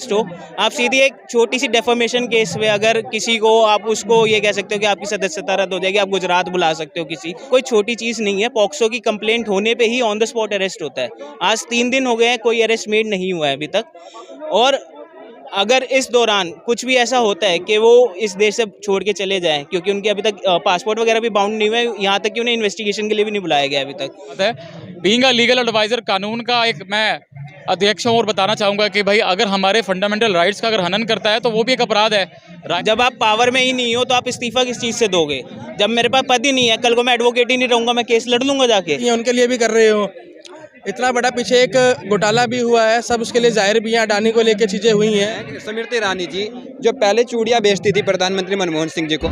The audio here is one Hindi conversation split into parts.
अरेस्ट हो, आप सीधी एक छोटी सी डेफर्मेशन केस में अगर किसी को आप उसको ये कह सकते हो कि आपकी सदस्यता रद्द हो जाएगी, आप गुजरात बुला सकते हो किसी, कोई छोटी चीज़ नहीं है। पॉक्सो की कंप्लेंट होने पे ही ऑन द स्पॉट अरेस्ट होता है। आज 3 दिन हो गए हैं, कोई अरेस्ट मेड नहीं हुआ है अभी तक। और अगर इस दौरान कुछ भी ऐसा होता है कि वो इस देश से छोड़ के चले जाएं, क्योंकि उनके अभी तक पासपोर्ट वगैरह भी बाउंड नहीं हुए, यहाँ तक कि उन्हें इन्वेस्टिगेशन के लिए भी नहीं बुलाया गया अभी तक। बीइंग अ लीगल एडवाइजर, कानून का एक मैं अध्यक्ष हूँ और बताना चाहूँगा कि भाई अगर हमारे फंडामेंटल राइट्स का अगर हनन करता है तो वो भी एक अपराध है। जब आप पावर में ही नहीं हो तो आप इस्तीफा किस चीज़ से दोगे? जब मेरे पास पद ही नहीं है, कल को मैं एडवोकेट ही नहीं रहूँगा, मैं केस लड़ लूँगा जाके। ये उनके लिए भी कर रहे हो, इतना बड़ा पीछे एक घोटाला भी हुआ है, सब उसके लिए जाहिर भी हैं, अडानी को लेकर चीज़ें हुई हैं। स्मृति ईरानी जी जो पहले चूड़ियाँ बेचती थी प्रधानमंत्री मनमोहन सिंह जी को,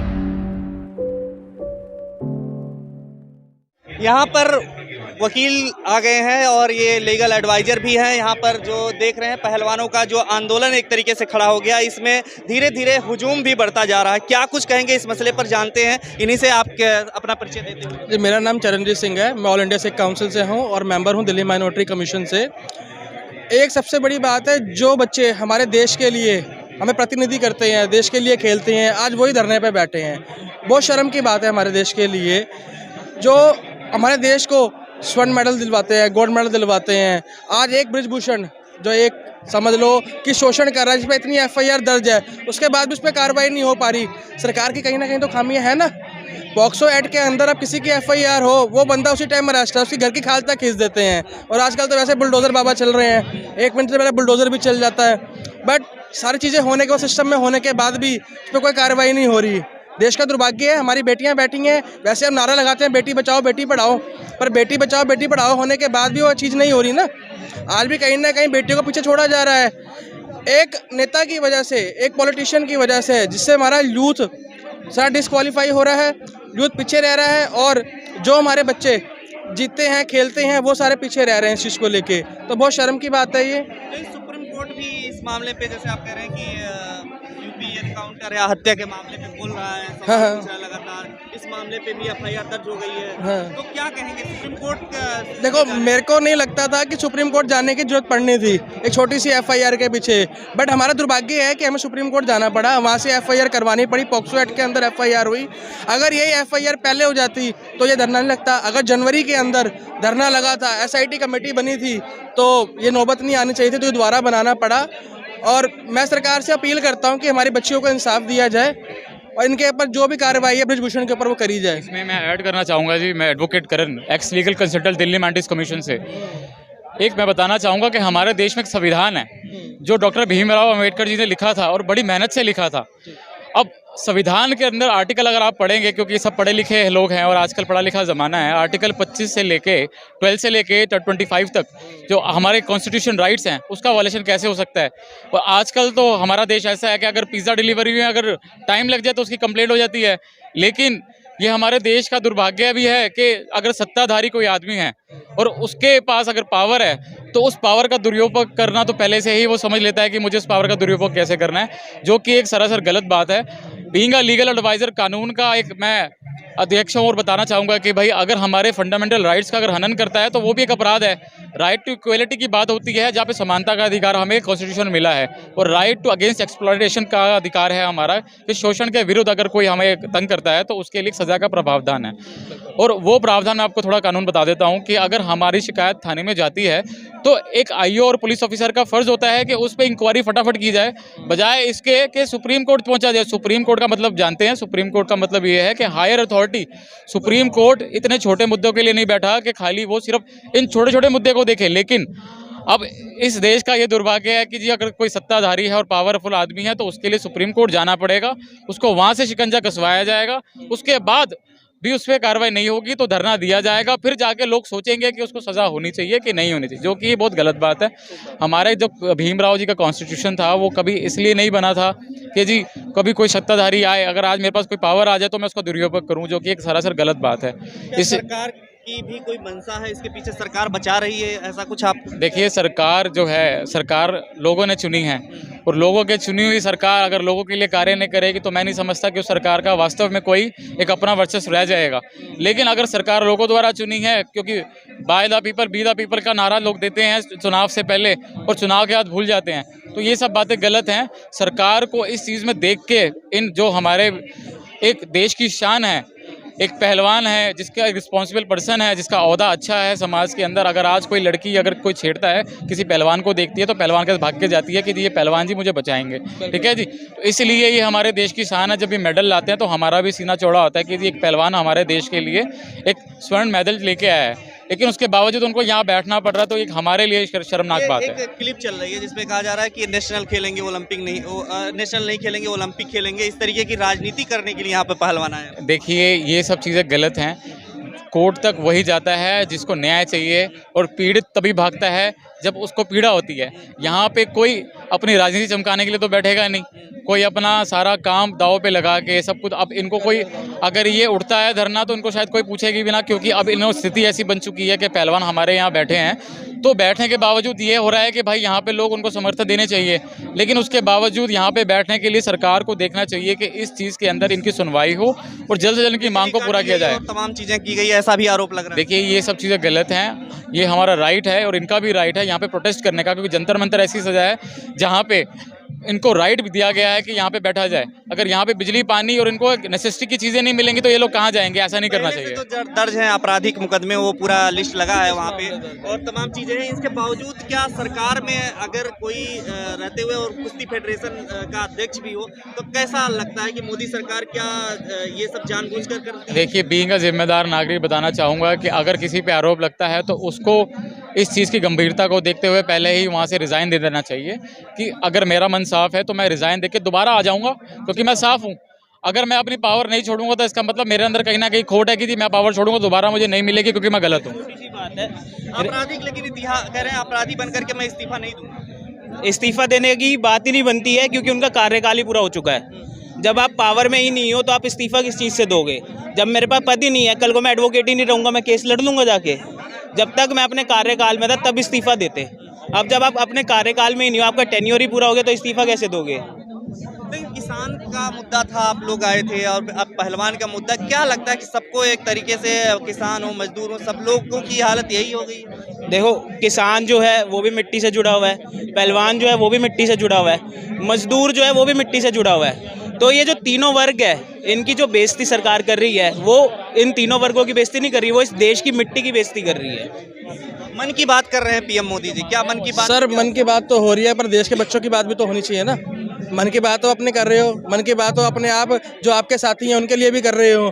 यहाँ पर वकील आ गए हैं और ये लीगल एडवाइजर भी हैं। यहाँ पर जो देख रहे हैं पहलवानों का जो आंदोलन एक तरीके से खड़ा हो गया, इसमें धीरे धीरे हुजूम भी बढ़ता जा रहा है। क्या कुछ कहेंगे इस मसले पर, जानते हैं, इन्हीं से आप अपना परिचय देते हैं। जी, मेरा नाम चरणजीत सिंह है, मैं ऑल इंडिया सिख काउंसिल से हूँ और मेंबर हूँ दिल्ली माइनॉरिटी कमीशन से। एक सबसे बड़ी बात है, जो बच्चे हमारे देश के लिए हमें प्रतिनिधि करते हैं, देश के लिए खेलते हैं, आज वही धरने पे बैठे हैं। बहुत शर्म की बात है हमारे देश के लिए, जो हमारे देश को स्वर्ण मेडल दिलवाते हैं, गोल्ड मेडल दिलवाते हैं। आज एक बृजभूषण जो एक समझ लो कि शोषण कर रहा है, जिस पर इतनी FIR दर्ज है, उसके बाद भी उस पर कार्रवाई नहीं हो पा रही। सरकार की कहीं ना कहीं तो खामियां है ना। पॉक्सो एक्ट के अंदर अब किसी की FIR हो, वो बंदा उसी टाइम अरेस्ट है, उसकी घर की खाल तक खींच देते हैं। और आजकल तो वैसे बुलडोजर बाबा चल रहे हैं, 1 मिनट से पहले बुलडोजर भी चल जाता है। बट सारी चीज़ें होने के, सिस्टम में होने के बाद भी उस पर कोई कार्रवाई नहीं हो रही। देश का दुर्भाग्य है, हमारी बेटियां बैठी हैं। वैसे हम नारा लगाते हैं बेटी बचाओ बेटी पढ़ाओ, पर बेटी बचाओ बेटी पढ़ाओ होने के बाद भी वो चीज़ नहीं हो रही ना। आज भी कहीं ना कहीं बेटियों को पीछे छोड़ा जा रहा है, एक नेता की वजह से, एक पॉलिटिशियन की वजह से, जिससे हमारा यूथ सारा डिस्क्वालीफाई हो रहा है, यूथ पीछे रह रहा है। और जो हमारे बच्चे जीतते हैं, खेलते हैं, वो सारे पीछे रह रहे हैं इस चीज़ को लेके। तो बहुत शर्म की बात है ये। सुप्रीम कोर्ट भी इस मामले पे, जैसे आप कह रहे हैं कि यूपी एनकाउंटर या हत्या के मामले पे बोल रहा है, सवाल पूछ रहा है लगातार, इस मामले पे भी FIR दर्ज हो गई है। तो क्या कहेंगे सुप्रीम कोर्ट का? देखो, मेरे को नहीं लगता था कि सुप्रीम कोर्ट जाने की जरूरत पड़नी थी एक छोटी सी FIR के पीछे। बट हमारा दुर्भाग्य है कि हमें सुप्रीम कोर्ट जाना पड़ा, वहाँ से FIR करवानी पड़ी। पॉक्सो एक्ट के अंदर FIR हुई। अगर यही FIR पहले हो जाती तो ये धरना नहीं लगता। अगर जनवरी के अंदर धरना लगा था, SIT कमेटी बनी थी, तो ये नौबत नहीं आनी चाहिए थी, तो ये दोबारा बनाना पड़ा। और मैं सरकार से अपील करता हूँ कि हमारी बच्चियों को इंसाफ दिया जाए और इनके ऊपर जो भी कार्रवाई है बृजभूषण के ऊपर वो करी जाए। इसमें मैं ऐड करना चाहूँगा जी, मैं advocate Karan, ex legal consultant Delhi minority commission से। एक मैं बताना चाहूँगा कि हमारे देश में एक संविधान है जो डॉक्टर भीमराव अम्बेडकर जी ने लिखा था और बड़ी मेहनत से लिखा था। अब संविधान के अंदर आर्टिकल अगर आप पढ़ेंगे, क्योंकि सब पढ़े लिखे लोग हैं और आजकल पढ़ा लिखा ज़माना है, आर्टिकल 25 से लेके 12 से लेके 25 तक जो हमारे कॉन्स्टिट्यूशन राइट्स हैं उसका वायलेशन कैसे हो सकता है। और आजकल तो हमारा देश ऐसा है कि अगर पिज़्ज़ा डिलीवरी में अगर टाइम लग जाए तो उसकी कंप्लेंट हो जाती है। लेकिन ये हमारे देश का दुर्भाग्य भी है कि अगर सत्ताधारी कोई आदमी है और उसके पास अगर पावर है तो उस पावर का दुरुपयोग करना तो पहले से ही वो समझ लेता है कि मुझे उस पावर का दुरुपयोग कैसे करना है, जो कि एक सरासर गलत बात है। बीइंग अ लीगल एडवाइजर, कानून का एक मैं अध्यक्ष हूँ और बताना चाहूँगा कि भाई अगर हमारे फंडामेंटल राइट्स का अगर हनन करता है तो वो भी एक अपराध है। राइट टू इक्वलिटी की बात होती है, जहाँ पे समानता का अधिकार हमें कॉन्स्टिट्यूशन मिला है, और राइट टू अगेंस्ट एक्सप्लॉयटेशन का अधिकार है हमारा कि शोषण के विरुद्ध अगर कोई हमें तंग करता है तो उसके लिए सज़ा का प्रावधान है। और वो प्रावधान मैं आपको थोड़ा कानून बता देता हूँ कि अगर हमारी शिकायत थाने में जाती है तो एक IO और पुलिस ऑफिसर का फ़र्ज़ होता है कि उस पर इंक्वायरी फटाफट की जाए, बजाय इसके कि सुप्रीम कोर्ट पहुँचा जाए। सुप्रीम कोर्ट का मतलब जानते हैं, सुप्रीम कोर्ट का मतलब ये है कि हायर अथॉरिटी। सुप्रीम कोर्ट इतने छोटे मुद्दों के लिए नहीं बैठा कि खाली वो सिर्फ इन छोटे छोटे मुद्दे को देखे। लेकिन अब इस देश का ये दुर्भाग्य है कि जी अगर कोई सत्ताधारी है और पावरफुल आदमी है तो उसके लिए सुप्रीम कोर्ट जाना पड़ेगा, उसको वहाँ से शिकंजा कसवाया जाएगा, उसके बाद भी उस पर कार्रवाई नहीं होगी तो धरना दिया जाएगा, फिर जाके लोग सोचेंगे कि उसको सज़ा होनी चाहिए कि नहीं होनी चाहिए, जो कि ये बहुत गलत बात है। हमारे जो भीमराव जी का कॉन्स्टिट्यूशन था वो कभी इसलिए नहीं बना था कि जी कभी कोई सत्ताधारी आए, अगर आज मेरे पास कोई पावर आ जाए तो मैं उसका दुरुपयोग करूं, जो कि एक सरासर गलत बात है। इस की भी कोई मंशा है इसके पीछे, सरकार बचा रही है, ऐसा कुछ आप? देखिए, सरकार जो है, सरकार लोगों ने चुनी है, और लोगों के चुनी हुई सरकार अगर लोगों के लिए कार्य नहीं करेगी तो मैं नहीं समझता कि उस सरकार का वास्तव में कोई एक अपना वर्चस्व रह जाएगा। लेकिन अगर सरकार लोगों द्वारा चुनी है, क्योंकि by the people be the people का नारा लोग देते हैं चुनाव से पहले और चुनाव के बाद भूल जाते हैं, तो ये सब बातें गलत हैं। सरकार को इस चीज़ में देख के, इन जो हमारे एक देश की शान है, एक पहलवान है, जिसका रिस्पॉन्सिबल पर्सन है, जिसका ओहदा अच्छा है समाज के अंदर, अगर आज कोई लड़की अगर कोई छेड़ता है, किसी पहलवान को देखती है तो पहलवान के भाग के जाती है कि ये पहलवान जी मुझे बचाएंगे, ठीक है जी। तो इसलिए ये हमारे देश की शान है। जब ये मेडल लाते हैं तो हमारा भी सीना चौड़ा होता है कि जी एक पहलवान हमारे देश के लिए एक स्वर्ण मेडल लेके आया है, लेकिन उसके बावजूद उनको यहाँ बैठना पड़ रहा है, तो एक हमारे लिए शर्मनाक बात है। एक क्लिप चल रही है जिसमें कहा जा रहा है कि नेशनल खेलेंगे ओलंपिक नहीं, नेशनल नहीं खेलेंगे ओलंपिक खेलेंगे, इस तरीके की राजनीति करने के लिए यहाँ पे पहलवान आए हैं। देखिए, ये सब चीज़ें गलत हैं। कोर्ट तक वही जाता है जिसको न्याय चाहिए, और पीड़ित तभी भागता है जब उसको पीड़ा होती है। यहाँ पे कोई अपनी राजनीति चमकाने के लिए तो बैठेगा नहीं, कोई अपना सारा काम दाव पे लगा के सब कुछ। अब इनको कोई अगर ये उठता है धरना तो इनको शायद कोई पूछेगी भी ना, क्योंकि अब इन स्थिति ऐसी बन चुकी है कि पहलवान हमारे यहाँ बैठे हैं, तो बैठने के बावजूद ये हो रहा है कि भाई यहाँ पे लोग उनको समर्थन देने चाहिए, लेकिन उसके बावजूद यहाँ पे बैठने के लिए सरकार को देखना चाहिए कि इस चीज़ के अंदर इनकी सुनवाई हो और जल्द से जल्द इनकी मांग को पूरा किया जाए। तमाम चीज़ें की गई, ऐसा भी आरोप लग रहा है। देखिए, ये सब चीज़ें गलत हैं, ये हमारा राइट है और इनका भी राइट है यहाँ पे प्रोटेस्ट करने का, क्योंकि जंतर मंतर ऐसी सजा है जहाँ पे इनको राइट भी दिया गया है कि यहाँ पे बैठा जाए। अगर यहाँ पे बिजली पानी और इनको नेसेसिटी की चीज़ें नहीं मिलेंगी तो ये लोग कहाँ जाएंगे? ऐसा नहीं करना चाहिए। तो दर्ज है आपराधिक मुकदमे, वो पूरा लिस्ट लगा है वहाँ पे और तमाम चीज़ें हैं। इसके बावजूद क्या सरकार में अगर कोई रहते हुए और कुश्ती फेडरेशन का अध्यक्ष भी हो तो कैसा लगता है कि मोदी सरकार क्या ये सब जानबूझकर करती है? देखिए, बीइंग अ जिम्मेदार नागरिक बताना चाहूँगा कि अगर किसी पे आरोप लगता है तो उसको इस चीज़ की गंभीरता को देखते हुए पहले ही वहाँ से रिज़ाइन दे देना चाहिए कि अगर मेरा मन साफ है तो मैं रिज़ाइन देके दोबारा आ जाऊँगा, क्योंकि मैं साफ़ हूँ। अगर मैं अपनी पावर नहीं छोड़ूंगा तो इसका मतलब मेरे अंदर कहीं ना कहीं खोट है कि जी मैं पावर छोड़ूंगा दोबारा मुझे नहीं मिलेगी क्योंकि मैं गलत हूँ। छोटी सी बात है, आपराधिक, लेकिन इतिहास कह रहे हैं अपराधी बनकर के मैं इस्तीफा नहीं दूंगा। इस्तीफा देने की बात ही नहीं बनती है, क्योंकि उनका कार्यकाल ही पूरा हो चुका है। जब आप पावर में ही नहीं हो तो आप इस्तीफा किस चीज़ से दोगे? जब मेरे पास पद ही नहीं है, कल को मैं एडवोकेट ही नहीं रहूँगा, मैं केस लड़ लूँगा जाके। जब तक मैं अपने कार्यकाल में था तब इस्तीफा देते। अब जब आप अपने कार्यकाल में ही नहीं हो, आपका टेन्योर ही पूरा हो गया, तो इस्तीफा कैसे दोगे? किसान का मुद्दा था, आप लोग आए थे, और अब पहलवान का मुद्दा। क्या लगता है कि सबको एक तरीके से, किसान हो मजदूर हो, सब लोगों की हालत यही हो गई है? देखो, किसान जो है वो भी मिट्टी से जुड़ा हुआ है, पहलवान जो है वो भी मिट्टी से जुड़ा हुआ है, मजदूर जो है वो भी मिट्टी से जुड़ा हुआ है। तो ये जो तीनों वर्ग है, इनकी जो बेइज्जती सरकार कर रही है, वो इन तीनों वर्गों की बेइज्जती नहीं कर रही, वो इस देश की मिट्टी की बेइज्जती कर रही है। मन की बात कर रहे हैं पीएम मोदी जी, क्या मन की बात? सर, मन की बात तो हो रही है, पर देश के बच्चों की बात भी तो होनी चाहिए ना। मन की बात तो अपने कर रहे हो, मन की बात तो अपने आप जो आपके साथी हैं उनके लिए भी कर रहे हो।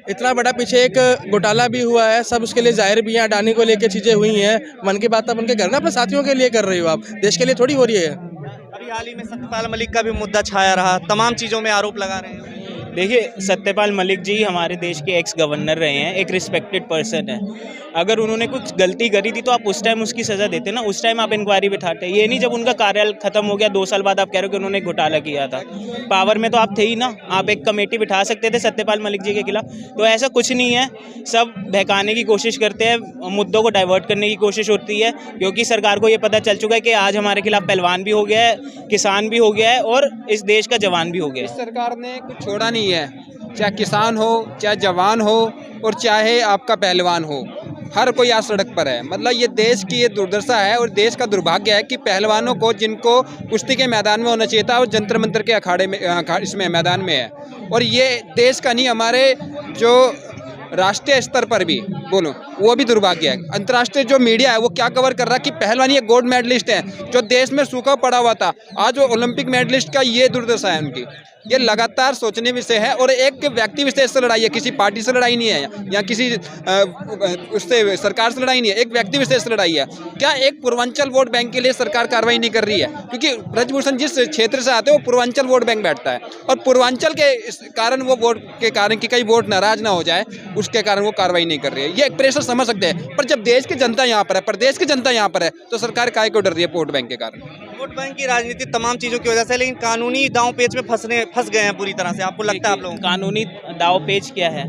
इतना बड़ा पीछे एक घोटाला भी हुआ है, सब उसके लिए जाहिर भी हैं, अडानी को लेके चीज़ें हुई हैं। मन की बात तो उनके कर रहे हैं, अपने साथियों के लिए कर रही हो, आप देश के लिए थोड़ी हो रही है। अभी हाल ही में सत्यपाल मलिक का भी मुद्दा छाया रहा, तमाम चीज़ों में आरोप लगा रहे हैं। देखिए, सत्यपाल मलिक जी हमारे देश के एक्स गवर्नर रहे हैं, एक रिस्पेक्टेड पर्सन है। अगर उन्होंने कुछ गलती करी थी तो आप उस टाइम उसकी सज़ा देते ना, उस टाइम आप इंक्वायरी बिठाते। ये नहीं जब उनका कार्यकाल खत्म हो गया 2 साल बाद आप कह रहे हो कि उन्होंने घोटाला किया था। पावर में तो आप थे ही ना, आप एक कमेटी बिठा सकते थे सत्यपाल मलिक जी के खिलाफ। तो ऐसा कुछ नहीं है, सब बहकाने की कोशिश करते हैं, मुद्दों को डाइवर्ट करने की कोशिश होती है, क्योंकि सरकार को ये पता चल चुका है कि आज हमारे खिलाफ पहलवान भी हो गया है, किसान भी हो गया है और इस देश का जवान भी हो गया है। सरकार ने कुछ छोड़ा नहीं है, चाहे किसान हो, चाहे जवान हो और चाहे आपका पहलवान हो, हर कोई आज सड़क पर है। मतलब ये देश की ये दुर्दशा है और देश का दुर्भाग्य है कि पहलवानों को, जिनको कुश्ती के मैदान में होना चाहिए था, और जंतर मंतर के अखाड़े में, इसमें मैदान में है। और ये देश का नहीं, हमारे जो राष्ट्रीय स्तर पर भी बोलो वो भी दुर्भाग्य है। अंतर्राष्ट्रीय जो मीडिया है वो क्या कवर कर रहा है कि पहलवान ये गोल्ड मेडलिस्ट है, जो देश में सूखा पड़ा हुआ था, आज वो ओलंपिक मेडलिस्ट का ये दुर्दशा है उनकी। ये लगातार सोचने विषय है और एक व्यक्ति विशेष से लड़ाई है, किसी पार्टी से लड़ाई नहीं है या किसी उससे सरकार से लड़ाई नहीं है, एक व्यक्ति विशेष से लड़ाई है। क्या एक पूर्वांचल वोट बैंक के लिए सरकार कार्रवाई नहीं कर रही है? क्योंकि ब्रजभूषण जिस क्षेत्र से आते हैं वो पूर्वांचल वोट बैंक बैठता है और पूर्वांचल के कारण वो वोट के कारण कि कई वोट नाराज ना हो जाए, उसके कारण वो कार्रवाई नहीं कर रही है। ये एक प्रेशर समझ सकते हैं, पर जब देश की जनता यहाँ पर है, प्रदेश की जनता यहाँ पर है, तो सरकार काहे को डर रही है वोट बैंक के कारण? वोट बैंक की राजनीति तमाम चीज़ों की वजह से, लेकिन कानूनी दांव पेच में फंस गए हैं पूरी तरह से। आपको लगता है आप लोग कानूनी दाव पेच क्या है?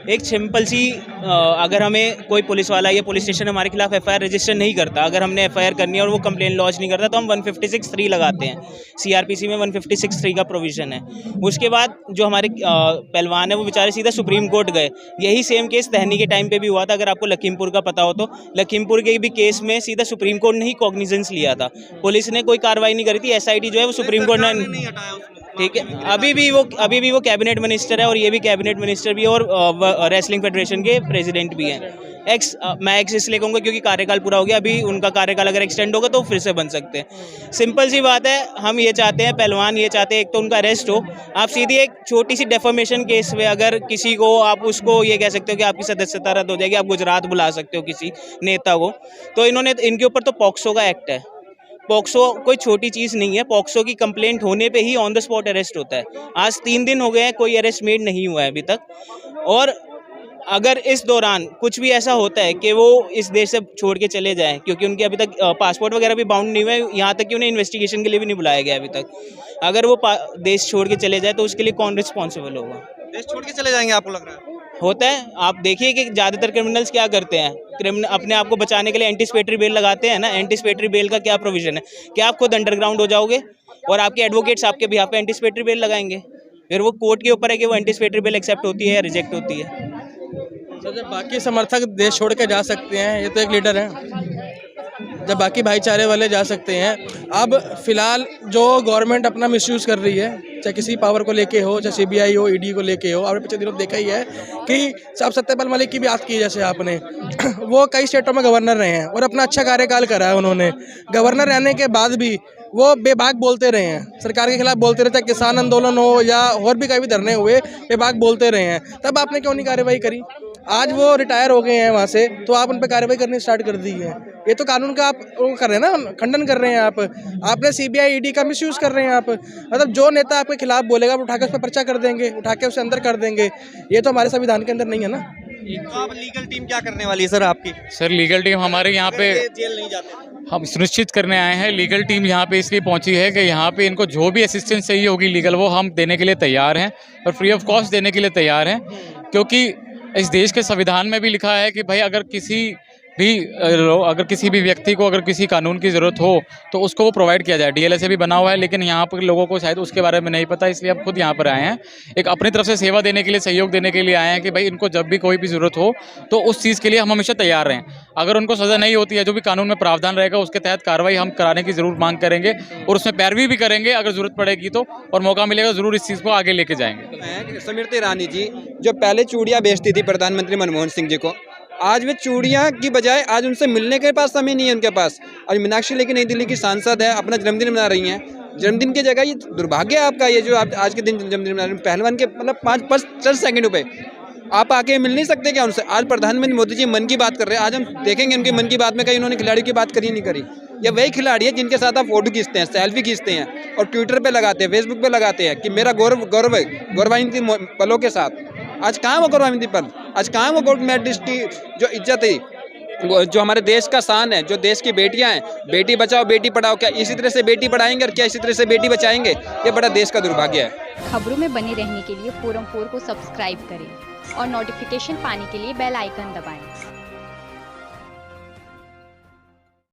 एक सिंपल सी अगर हमें कोई पुलिस वाला या पुलिस स्टेशन हमारे खिलाफ एफआईआर रजिस्टर नहीं करता, अगर हमने एफआईआर करनी है और वो कंप्लेन लॉन्च नहीं करता, तो हम 156(3) लगाते हैं। सीआरपीसी में 156(3) का प्रोविज़न है। उसके बाद जो हमारे पहलवान है वो बेचारे सीधा सुप्रीम कोर्ट गए। यही सेम केस तहनी के टाइम पे भी हुआ था, अगर आपको लखीमपुर का पता हो तो। लखीमपुर के भी केस में सीधा सुप्रीम कोर्ट ने ही कॉग्निजेंस लिया था, पुलिस ने कोई कार्रवाई नहीं करी थी। एसआईटी जो है वो सुप्रीम कोर्ट ने नहीं हटाया उसमें। ठीक है, अभी भी वो कैबिनेट मिनिस्टर है और ये भी कैबिनेट मिनिस्टर भी है और रेसलिंग फेडरेशन के प्रेसिडेंट भी हैं। मैं एक्स इसलिए कहूँगा क्योंकि कार्यकाल पूरा हो गया, अभी उनका कार्यकाल अगर एक्सटेंड होगा तो फिर से बन सकते हैं। सिंपल सी बात है, हम ये चाहते हैं, पहलवान ये चाहते हैं, एक तो उनका अरेस्ट हो। आप सीधी एक छोटी सी डेफर्मेशन केस में अगर किसी को आप उसको ये कह सकते हो कि आपकी सदस्यता रद्द हो जाएगी, आप गुजरात बुला सकते हो किसी नेता को, तो इनके ऊपर तो पॉक्सो का एक्ट है। पॉक्सो कोई छोटी चीज़ नहीं है। पॉक्सो की कंप्लेंट होने पे ही ऑन द स्पॉट अरेस्ट होता है। आज 3 दिन हो गए हैं, कोई अरेस्ट मेड नहीं हुआ है अभी तक। और अगर इस दौरान कुछ भी ऐसा होता है कि वो इस देश से छोड़ के चले जाएं, क्योंकि उनके अभी तक पासपोर्ट वगैरह भी बाउंड नहीं हुए, यहाँ तक कि उन्हें इन्वेस्टिगेशन के लिए भी नहीं बुलाया गया अभी तक। अगर वो देश छोड़ के चले जाए तो उसके लिए कौन रिस्पॉन्सिबल होगा? देश छोड़ के चले जाएंगे आपको लग रहा है? होता है, आप देखिए कि ज़्यादातर क्रिमिनल्स क्या करते हैं, अपने आप को बचाने के लिए एंटीसिपेटरी बेल लगाते हैं ना। एंटीसिपेटरी बेल का क्या प्रोविजन है? क्या आप खुद अंडरग्राउंड हो जाओगे और आपके एडवोकेट्स आपके बिहाफ पे एंटीसिपेटरी बेल लगाएंगे? फिर वो कोर्ट के ऊपर है कि वो एंटीसिपेटरी बेल एक्सेप्ट होती है या रिजेक्ट होती है। तो जब बाकी समर्थक देश छोड़ के जा सकते हैं, ये तो एक लीडर है, जब बाकी भाईचारे वाले जा सकते हैं। अब फिलहाल जो गवर्नमेंट अपना मिसयूज़ कर रही है, चाहे किसी पावर को लेके हो, चाहे सीबीआई हो, ईडी को लेके हो, आपने पिछले दिनों देखा ही है कि साहब सत्यपाल मलिक की भी बात की, जैसे आपने वो कई स्टेटों में गवर्नर रहे हैं और अपना अच्छा कार्यकाल करा है उन्होंने। गवर्नर रहने के बाद भी वो बेबाक बोलते रहे हैं, सरकार के खिलाफ बोलते रहे, चाहे किसान आंदोलन हो या और भी कई भी धरने हुए, बेबाक बोलते रहे हैं। तब आपने क्यों नहीं कार्रवाई करी? आज वो रिटायर हो गए हैं वहाँ से, तो आप उन पर कार्रवाई करनी स्टार्ट कर दी है। ये तो कानून का आप वो कर रहे हैं ना, खंडन कर रहे हैं आप। आपने सीबीआई ईडी का मिसयूज़ कर रहे हैं आप। मतलब जो नेता आपके खिलाफ बोलेगा वो उठा के उस पर पर्चा कर देंगे, उठा के उसे अंदर कर देंगे। ये तो हमारे संविधान के अंदर नहीं है ना। तो अब लीगल टीम क्या करने वाली है सर आपकी? सर लीगल टीम हमारे यहाँ पे जेल नहीं जाते? हम सुनिश्चित करने आए हैं। लीगल टीम यहाँ पे इसलिए पहुंची है कि यहाँ पे इनको जो भी असिस्टेंस चाहिए होगी लीगल, वो हम देने के लिए तैयार हैं और फ्री ऑफ कॉस्ट देने के लिए तैयार हैं। क्योंकि इस देश के संविधान में भी लिखा है कि भाई अगर किसी भी व्यक्ति को अगर किसी कानून की ज़रूरत हो तो उसको वो प्रोवाइड किया जाए। डीएलएसए भी बना हुआ है, लेकिन यहाँ पर लोगों को शायद उसके बारे में नहीं पता, इसलिए हम खुद यहाँ पर आए हैं। एक अपनी तरफ से सेवा देने के लिए, सहयोग देने के लिए आए हैं कि भाई इनको जब भी कोई भी ज़रूरत हो तो उस चीज़ के लिए हम हमेशा तैयार रहें। अगर उनको सज़ा नहीं होती है, जो भी कानून में प्रावधान रहेगा उसके तहत कार्रवाई हम कराने की ज़रूर मांग करेंगे और उसमें पैरवी भी करेंगे अगर ज़रूरत पड़ेगी तो, और मौका मिलेगा ज़रूर इस चीज़ को आगे लेके जाएंगे। स्मृति ईरानी जी जो पहले चूड़ियाँ बेचती थी प्रधानमंत्री मनमोहन सिंह जी को, आज वे चूड़ियाँ की बजाय आज उनसे मिलने के पास समय नहीं है उनके पास। आज मीनाक्षी लेकिन नई दिल्ली की सांसद है, अपना जन्मदिन मना रही हैं। जन्मदिन की जगह ये दुर्भाग्य है आपका, ये जो आप आज के दिन जन्मदिन मना रहे हैं पहलवान के, मतलब 5-10 सेकंड पे आप आके मिल नहीं सकते क्या उनसे? आज प्रधानमंत्री मोदी जी मन की बात कर रहे हैं, आज हम देखेंगे उनकी मन की बात में कहीं उन्होंने खिलाड़ियों की बात करी नहीं करी। ये वही खिलाड़ी है जिनके साथ आप फोटो खींचते हैं, सेल्फी खींचते हैं और ट्विटर पे लगाते हैं, फेसबुक पे लगाते हैं कि मेरा गौरवान्वित पलों के साथ। आज कहाँ वो गौरवान्वित पल? आज कहाँ वो गवर्नमेंट की जो इज्जत है, जो हमारे देश का शान है, जो देश की बेटियां हैं, बेटी बचाओ बेटी पढ़ाओ, क्या इसी तरह से बेटी पढ़ाएंगे और क्या इसी तरह से बेटी बचाएंगे? ये बड़ा देश का दुर्भाग्य है। खबरों में बने रहने के लिए फोरम 4 को सब्सक्राइब करें और नोटिफिकेशन पाने के लिए बेल आइकन दबाएं।